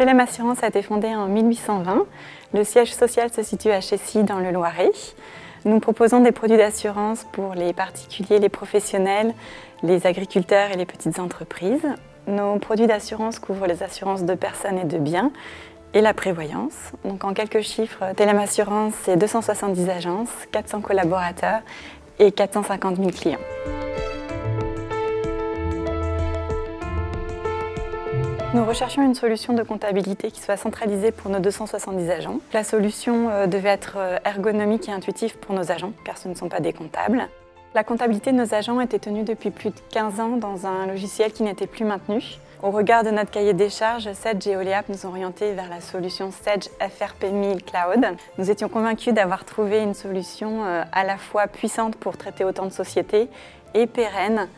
Telem Assurance a été fondée en 1820. Le siège social se situe à Chessy dans le Loiret. Nous proposons des produits d'assurance pour les particuliers, les professionnels, les agriculteurs et les petites entreprises. Nos produits d'assurance couvrent les assurances de personnes et de biens et la prévoyance. Donc en quelques chiffres, Telem Assurance, c'est 270 agences, 400 collaborateurs et 450 000 clients. Nous recherchions une solution de comptabilité qui soit centralisée pour nos 270 agents. La solution devait être ergonomique et intuitive pour nos agents, car ce ne sont pas des comptables. La comptabilité de nos agents était tenue depuis plus de 15 ans dans un logiciel qui n'était plus maintenu. Au regard de notre cahier des charges, Sedge et Oleap nous ont orientés vers la solution Sedge FRP 1000 Cloud. Nous étions convaincus d'avoir trouvé une solution à la fois puissante pour traiter autant de sociétés et pérenne,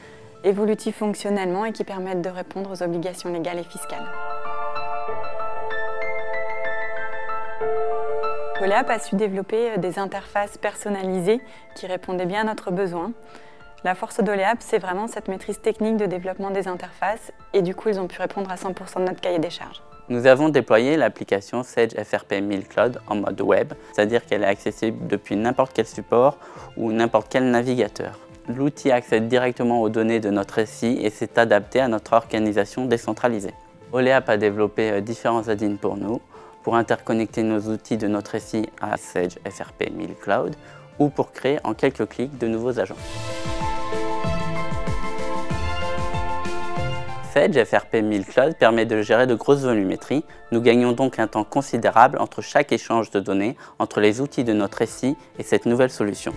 évolutive fonctionnellement et qui permettent de répondre aux obligations légales et fiscales. Oleap a su développer des interfaces personnalisées qui répondaient bien à notre besoin. La force d'Oleap, c'est vraiment cette maîtrise technique de développement des interfaces et du coup, ils ont pu répondre à 100% de notre cahier des charges. Nous avons déployé l'application Sedge FRP 1000 Cloud en mode web, c'est-à-dire qu'elle est accessible depuis n'importe quel support ou n'importe quel navigateur. L'outil accède directement aux données de notre SI et s'est adapté à notre organisation décentralisée. Oleap a développé différents add-ins pour nous, pour interconnecter nos outils de notre SI à Sedge FRP 1000 Cloud ou pour créer en quelques clics de nouveaux agents. Sedge FRP 1000 Cloud permet de gérer de grosses volumétries. Nous gagnons donc un temps considérable entre chaque échange de données entre les outils de notre SI et cette nouvelle solution.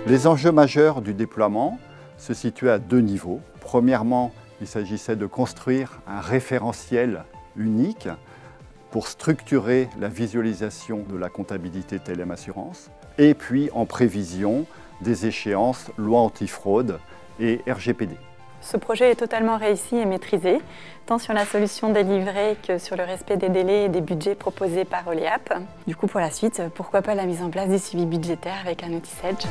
Les enjeux majeurs du déploiement se situaient à deux niveaux. Premièrement, il s'agissait de construire un référentiel unique pour structurer la visualisation de la comptabilité Telem Assurance. Et puis, en prévision, des échéances loi antifraude et RGPD. Ce projet est totalement réussi et maîtrisé, tant sur la solution délivrée que sur le respect des délais et des budgets proposés par Oleap. Du coup, pour la suite, pourquoi pas la mise en place du suivi budgétaire avec un outil Sedge.